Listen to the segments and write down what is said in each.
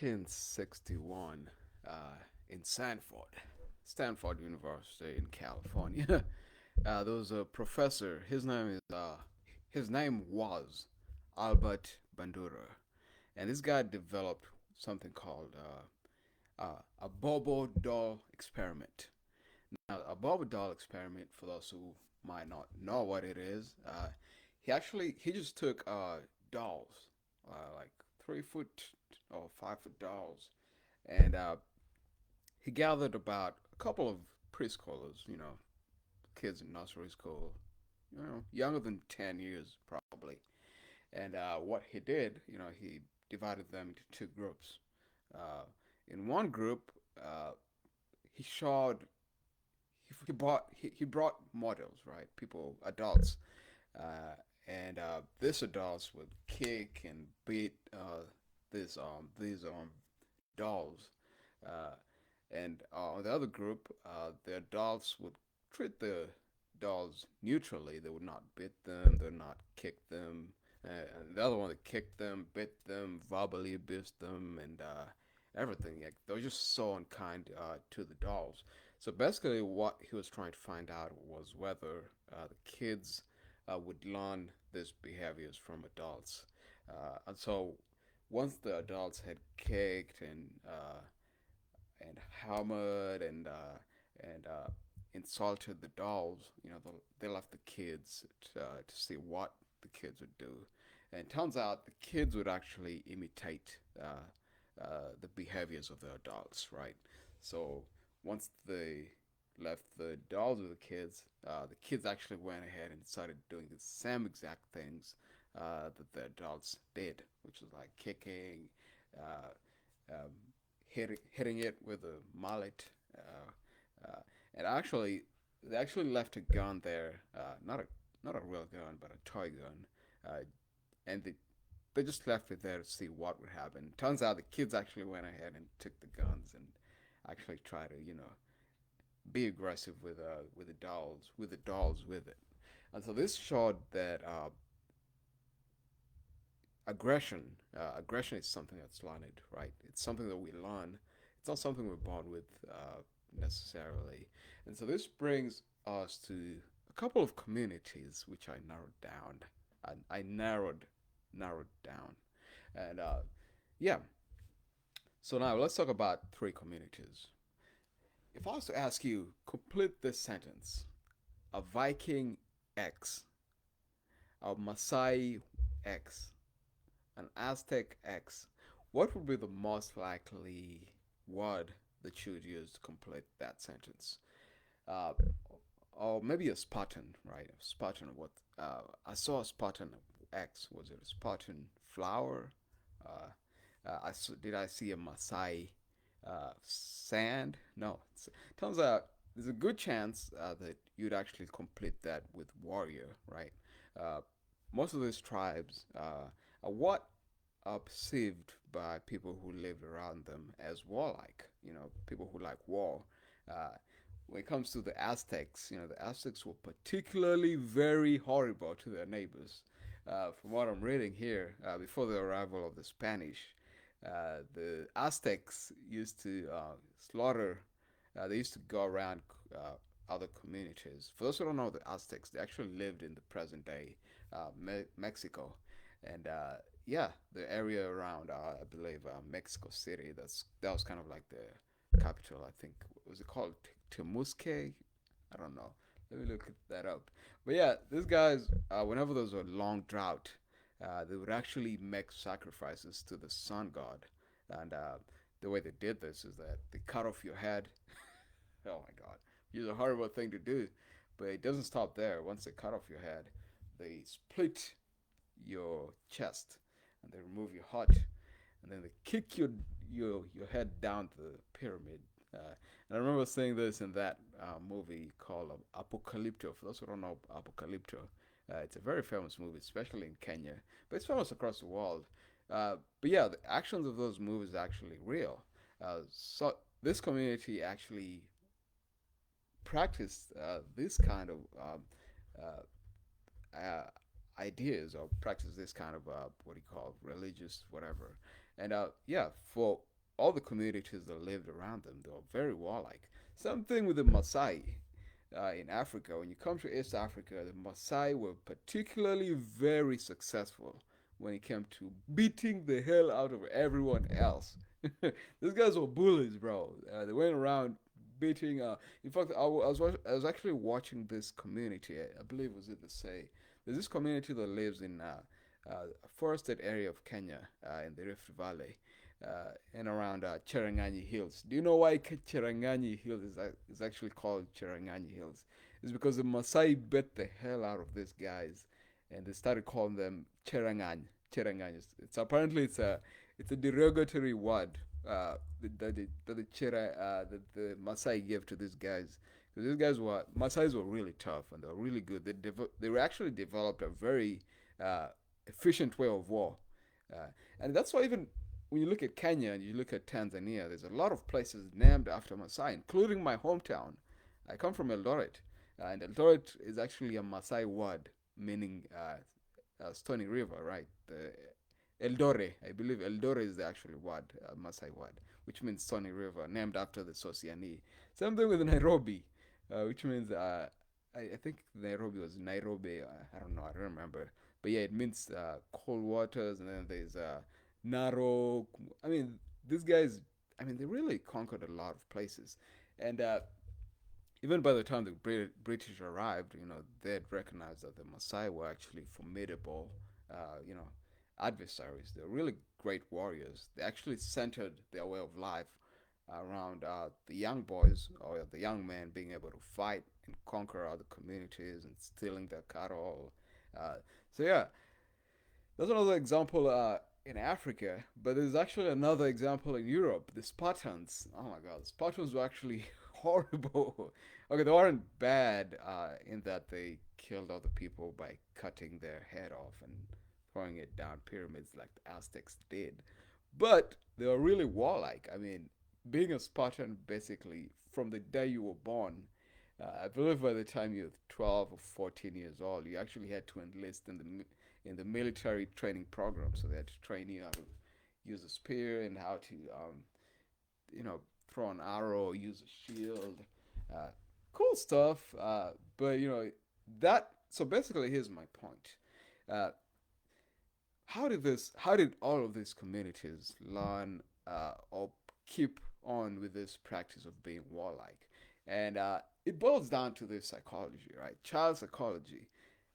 1961 in Stanford University in California. There was a professor. His name was Albert Bandura, and this guy developed something called a Bobo doll experiment. Now, a Bobo doll experiment, for those who might not know what it is, he just took dolls, like 3 foot or 5 foot dolls, and he gathered about a couple of preschoolers, kids in nursery school, younger than 10 years probably. And what he did, he divided them into two groups. Uh, in one group, he showed he brought models, right? People, adults, and these adults would kick and beat these dolls, uh, and on the other group, the adults would treat the dolls neutrally. They would not beat them, they would not kick them. And the other one that kicked them, bit them, verbally abused them, and everything. Like, they were just so unkind to the dolls. So basically, what he was trying to find out was whether the kids would learn these behaviors from adults. And so once the adults had kicked and hammered and insulted the dolls, they left the kids to see what the kids would do. And it turns out the kids would actually imitate the behaviors of the adults, right? So once they left the dolls with the kids actually went ahead and started doing the same exact things that the adults did, which was like kicking, uh, um, hitting it with a mallet, and actually they actually left a gun there, not a real gun, but a toy gun, and they just left it there to see what would happen. Turns out the kids actually went ahead and took the guns and actually tried to be aggressive with the dolls with it. And so this showed that aggression is something that's learned, right? It's something that we learn. It's not something we're born with necessarily. And so this brings us to a couple of communities which I narrowed down. I narrowed down, and yeah. So now let's talk about three communities. If I was to ask you, complete this sentence: a Viking X, a Maasai X, an Aztec X, what would be the most likely word that you would use to complete that sentence? Uh, or maybe a Spartan, right? A Spartan. What? I saw a Spartan X. Was it a Spartan flower? Uh, did I see a Maasai sand? No. Turns out there's a good chance that you'd actually complete that with warrior, right? Uh, most of these tribes are what are perceived by people who lived around them as warlike, people who like war. Uh, when it comes to the Aztecs, the Aztecs were particularly very horrible to their neighbors. From what I'm reading here, before the arrival of the Spanish, the Aztecs used to slaughter. They used to go around other communities. For those who don't know, the Aztecs, they actually lived in the present day Mexico, and yeah, the area around I believe Mexico City. That was kind of like the capital. I think was it called Temusque? I don't know. Let me look that up. But yeah, these guys, whenever there was a long drought, they would actually make sacrifices to the sun god, and the way they did this is that they cut off your head. Oh my god, it's a horrible thing to do, but it doesn't stop there. Once they cut off your head, they split your chest and they remove your heart, and then they kick your head down the pyramid. And I remember seeing this in that movie called Apocalypto. For those who don't know Apocalypto, it's a very famous movie, especially in Kenya, but it's famous across the world. But yeah, the actions of those movies are actually real. So this community actually practiced this kind of uh, ideas or practice this kind of what do you call religious whatever. And yeah, for all the communities that lived around them, they were very warlike. Same thing with the Maasai in Africa. When you come to East Africa, the Maasai were particularly very successful when it came to beating the hell out of everyone else. These guys were bullies, bro. They went around beating. In fact, I was actually watching this community. I believe it was it the say. There's this community that lives in a forested area of Kenya in the Rift Valley. And around Cherangani Hills. Do you know why Cherangani Hills is actually called Cherangani Hills? It's because the Maasai bet the hell out of these guys, and they started calling them Cherangani. Cherangani. It's a derogatory word that the Maasai gave to these guys. Because these guys were Maasai's were really tough and they were really good. They were actually developed a very uh, efficient way of war, and that's why even when you look at Kenya and you look at Tanzania, there's a lot of places named after Maasai, including my hometown. I come from Eldoret, and Eldoret is actually a Maasai word meaning stony river, right? The Eldore, I believe Eldore is the actual word, Maasai word, which means stony river, named after the Sosiani. Same thing with Nairobi, which means I think Nairobi was Nairobi. I don't know, I don't remember, but yeah, it means cold waters, and then there's Narok. I mean, these guys, I mean, they really conquered a lot of places. And even by the time the British arrived, they had recognized that the Maasai were actually formidable, adversaries. They're really great warriors. They actually centered their way of life around the young boys or the young men being able to fight and conquer other communities and stealing their cattle. Uh, so yeah, that's another example in Africa, but there's actually another example in Europe. The Spartans. Oh my God, the Spartans were actually horrible. Okay, they weren't bad in that they killed other people by cutting their head off and throwing it down pyramids like the Aztecs did, but they were really warlike. I mean, being a Spartan basically from the day you were born. I believe by the time you're 12 or 14 years old, you actually had to enlist in the military training program. So they had to train you how to use a spear and how to, you know, throw an arrow, use a shield. Uh, cool stuff. But that. So basically, here's my point. Uh, how did all of these communities learn or keep on with this practice of being warlike? And it boils down to this psychology, right? Child psychology.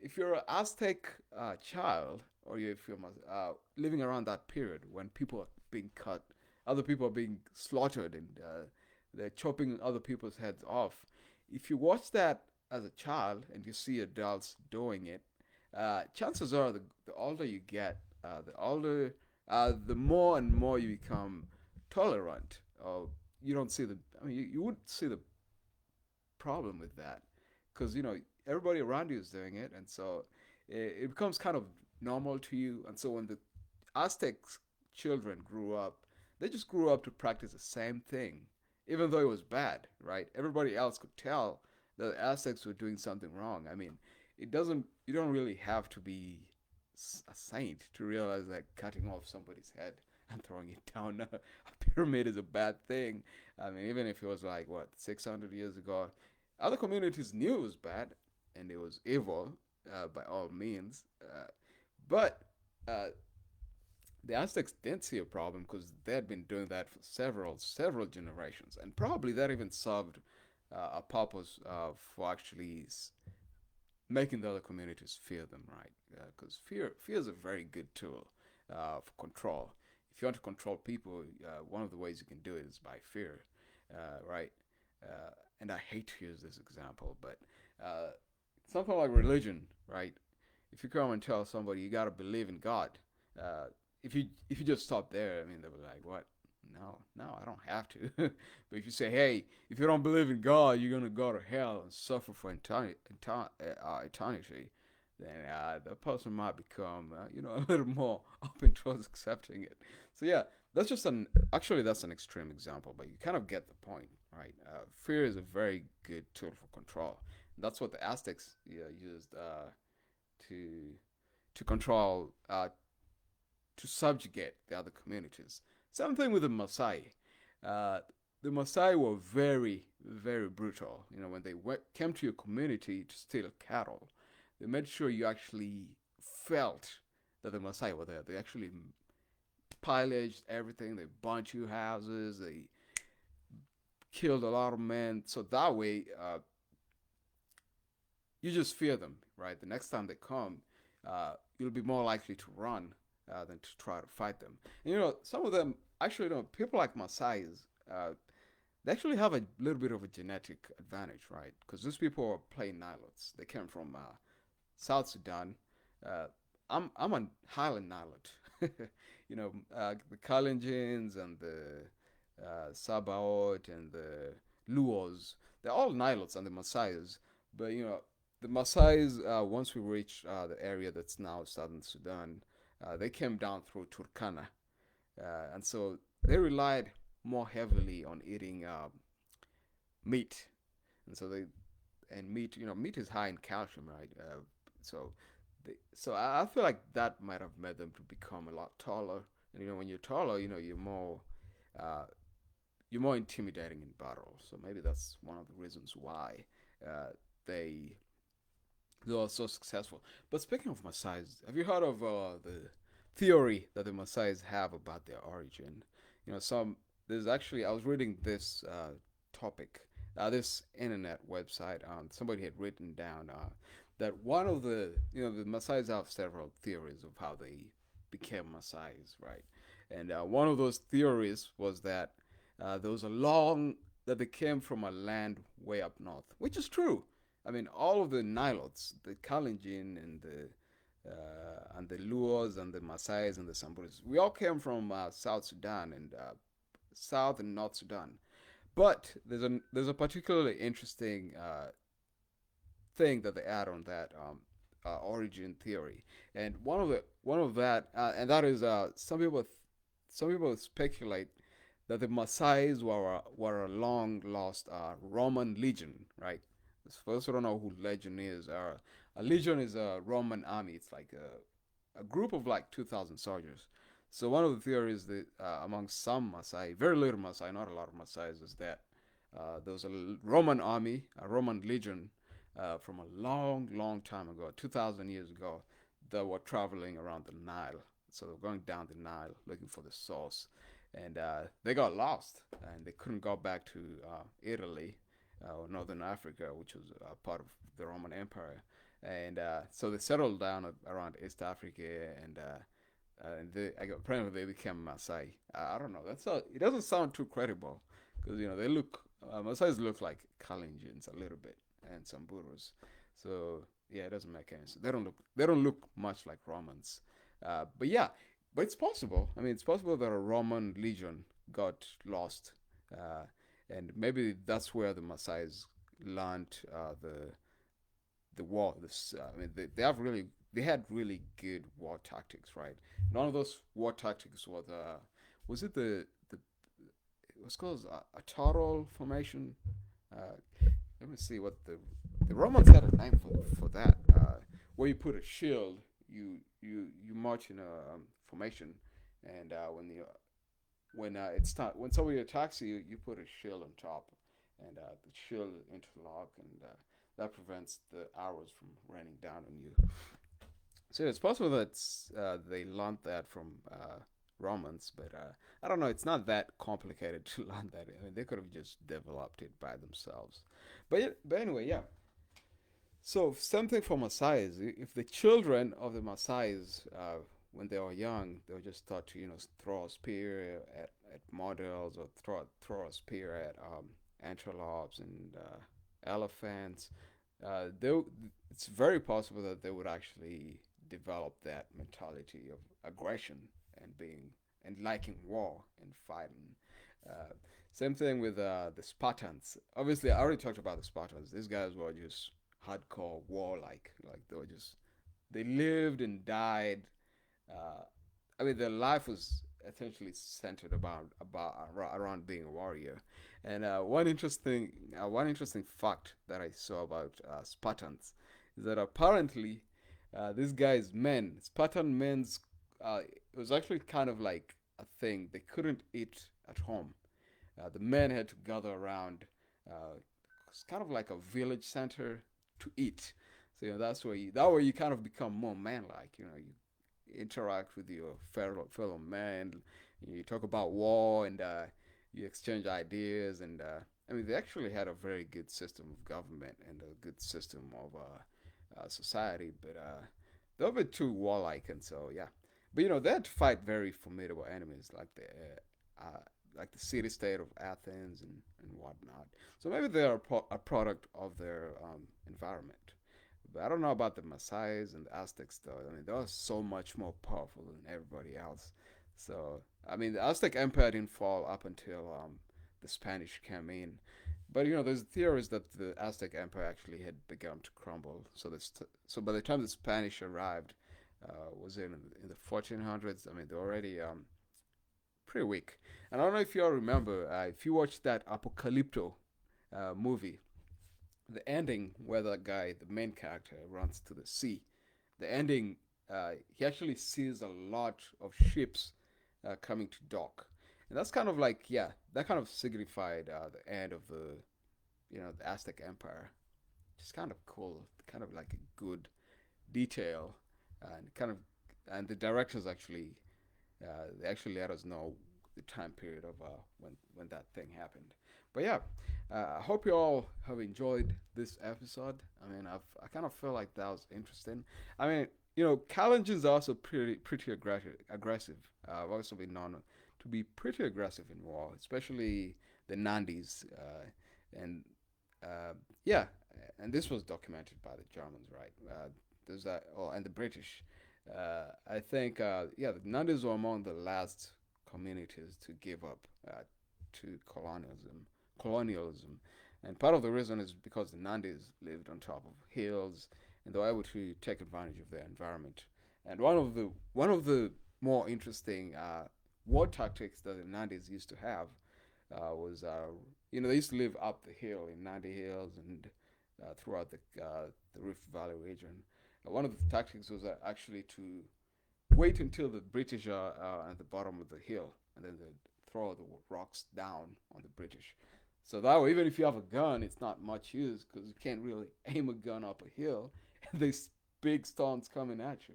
If you're an Aztec child, or if you're living around that period when people are being cut, other people are being slaughtered, and they're chopping other people's heads off. If you watch that as a child and you see adults doing it, chances are the older you get, the more and more you become tolerant. Or you don't see the, I mean, you wouldn't see the problem with that because everybody around you is doing it, and so it becomes kind of normal to you. And so when the Aztec children grew up, they just grew up to practice the same thing, even though it was bad, right? Everybody else could tell that the Aztecs were doing something wrong. I mean, it doesn't. You don't really have to be a saint to realize that cutting off somebody's head and throwing it down a pyramid is a bad thing. I mean, even if it was like what 600 years ago, other communities knew it was bad and it was evil by all means. But uh, the Aztecs didn't see a problem because they had been doing that for several generations, and probably that even served a purpose for actually making the other communities fear them, right? Because fear is a very good tool for control. If you want to control people, one of the ways you can do it is by fear, right? And I hate to use this example, but uh, something like religion, right? If you come and tell somebody you gotta believe in God, uh, if you just stop there, I mean, they'll be like, "What? No, no, I don't have to." But if you say, "Hey, if you don't believe in God, you're gonna go to hell and suffer for eternity," then the person might become, a little more open towards accepting it. So yeah, that's an extreme example, but you kind of get the point, right? Fear is a very good tool for control. That's what the Aztecs used to control to subjugate the other communities. Same thing with the Maasai. Uh, the Maasai were very, very brutal. You know, when they came to your community to steal cattle, they made sure you actually felt that the Maasai were there. They actually pillaged everything. They burnt your houses. They killed a lot of men. So that way, you just fear them, right? The next time they come, you'll be more likely to run than to try to fight them. And you know, some of them actually, you know, people like Maasai's, they actually have a little bit of a genetic advantage, right? Because these people are plain Nilots. They came from South Sudan. Uh, I'm a Highland Nilot. You know, the Kalenjins and the Sabaot and the Luos, they're all Nilots and the Maasai's. But you know, the Maasai's, once we reached the area that's now southern Sudan, they came down through Turkana, and so they relied more heavily on eating meat, and so they and meat, you know, meat is high in calcium, right? So so I feel like that might have made them to become a lot taller. And you know, when you're taller, you know, uh, you're more intimidating in battle. So maybe that's one of the reasons why uh, they they are so successful. But speaking of Maasai's, have you heard of the theory that the Maasai's have about their origin? You know, some there's actually I was reading this topic, this internet website. Somebody had written down that one of the the Maasai's have several theories of how they became Maasai's, right? And one of those theories was that there was a long that they came from a land way up north, which is true. I mean, all of the Nilots, the Kalenjin and the Luos and the Maasai's and the Samburis, we all came from South Sudan and South and North Sudan. But there's a particularly interesting thing that they add on that origin theory, and one of that and that is some people speculate that the Maasai's were a long lost Roman legion, right? For those who don't know who legion is, a legion is a Roman army. It's like a group of like 2,000 soldiers. So one of the theories that among some Maasai, very little Maasai, not a lot of Maasai's, is that there was a Roman army, a Roman legion from a long, long time ago, 2,000 years ago, that were traveling around the Nile. So they were going down the Nile looking for the source. And they got lost and they couldn't go back to Italy or Northern Africa, which was part of the Roman Empire. And so they settled down around East Africa and apparently they became Maasai. I don't know. It doesn't sound too credible because you know they look Maasai's look like Kalenjins a little bit and Samburus. So yeah, it doesn't make any sense. They don't look much like Romans. But yeah, but it's possible. I mean, it's possible that a Roman legion got lost, uh, and maybe that's where the Maasai's learned the war. I mean, they had really good war tactics, right? None of those war tactics was it the it was called a total formation. Uh, Let me see what the Romans had a name for that. Where you put a shield, you march in a formation, and when somebody attacks you, you put a shield on top, and the shield interlock, and that prevents the arrows from raining down on you. So it's possible that they learned that from Romans, but I don't know. It's not that complicated to learn that. I mean, they could have just developed it by themselves. But anyway, yeah. So something for Maasai's. If the children of the Maasai's, when they were young, they were just taught to throw a spear at models or throw a spear at antelopes and elephants. They it's very possible that they would actually develop that mentality of aggression and being and liking war and fighting. Uh, Same thing with the Spartans. Obviously, I already talked about the Spartans. These guys were just hardcore warlike. Like they were just they lived and died. Uh, I mean, their life was essentially centered around being a warrior. And one interesting fact that I saw about Spartans is that apparently these guys, men, Spartan men's it was actually kind of like a thing. They couldn't eat at home. The men had to gather around. It's kind of like a village center to eat. So that's where that way you kind of become more man-like. You interact with your fellow men. You talk about war and you exchange ideas. And I mean, they actually had a very good system of government and a good system of society, but they were a bit too warlike, and so yeah. But they had to fight very formidable enemies like the city state of Athens and whatnot. So maybe they are a product of their environment. But I don't know about the Maasai and the Aztecs, though. I mean, they are so much more powerful than everybody else. So, I mean, the Aztec Empire didn't fall up until the Spanish came in. But there's theories that the Aztec Empire actually had begun to crumble. So by the time the Spanish arrived, was in the 1400s. I mean, they're already pretty weak. And I don't know if you all remember, if you watched that Apocalypto movie, the ending where that guy, the main character, runs to the sea, the ending, he actually sees a lot of ships coming to dock. And that's kind of like, yeah, that kind of signified the end of the Aztec Empire. Just kind of cool, kind of like a good detail, and kind of, and the directors actually, they actually let us know the time period of when that thing happened. But yeah, I hope you all have enjoyed this episode. I mean, I kind of feel like that was interesting. I mean, Kalenjins are also pretty aggressive. I've also been known to be pretty aggressive in war, especially the Nandis, and uh, yeah, and this was documented by the Germans, right? There's that, oh, and the British. I think, yeah, the Nandis were among the last communities to give up to colonialism, and part of the reason is because the Nandis lived on top of hills and they were able to take advantage of their environment. And one of the more interesting war tactics that the Nandis used to have was they used to live up the hill in Nandi Hills and throughout the Rift Valley region. One of the tactics was actually to wait until the British are at the bottom of the hill and then they throw the rocks down on the British. So that way, even if you have a gun, it's not much use because you can't really aim a gun up a hill and there's big stones coming at you.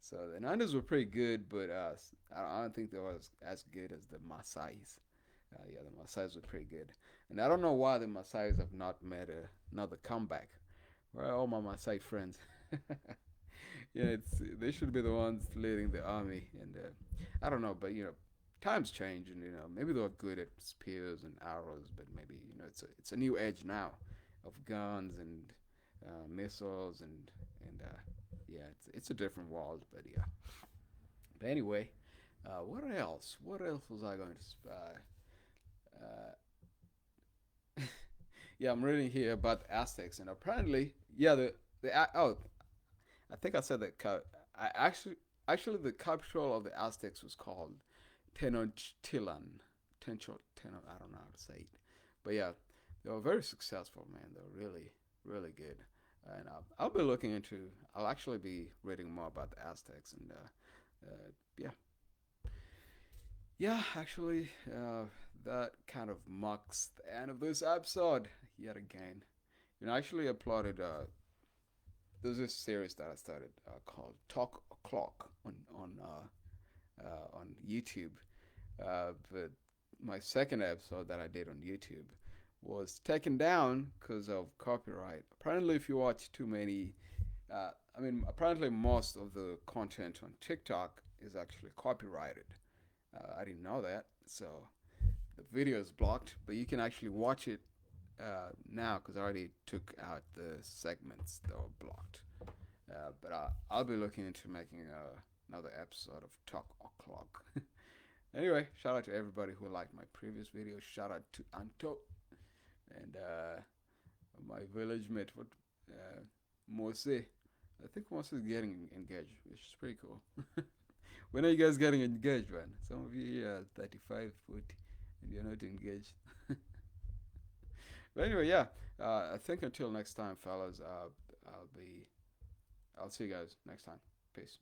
So the Niners were pretty good, but I don't think they were as good as the Maasai's. Yeah, the Maasai's were pretty good, and I don't know why the Maasai's have not made another comeback. Where are all my Maasai friends? Yeah, they should be the ones leading the army, and I don't know, but times change, and maybe they're good at spears and arrows, but maybe it's a new age now of guns and missiles and yeah, it's a different world, but yeah. But anyway, what else? What else was I going to? Yeah, I'm reading here about the Aztecs, and apparently, yeah, oh, I think I said that. I actually the capital of the Aztecs was called Tenochtitlan. I don't know how to say it, but yeah, they were very successful, man. They were really, really good, and I'll be looking into. I'll actually be reading more about the Aztecs, and yeah, yeah. Actually, that kind of marks the end of this episode yet again. I actually uploaded. There's this series that I started called Talk O'clock on YouTube. But my second episode that I did on YouTube was taken down because of copyright. Apparently, if you watch too many, I mean, apparently most of the content on TikTok is actually copyrighted. I didn't know that, so the video is blocked, but you can actually watch it now because I already took out the segments that were blocked. But I'll be looking into making another episode of Talk O'clock. Anyway, shout out to everybody who liked my previous video. Shout out to Anto and my village mate, what Mose. I think Mose is getting engaged, which is pretty cool. When are you guys getting engaged, man? Some of you here are 35, 40, and you're not engaged. But anyway, yeah. I think until next time, fellas. I'll see you guys next time. Peace.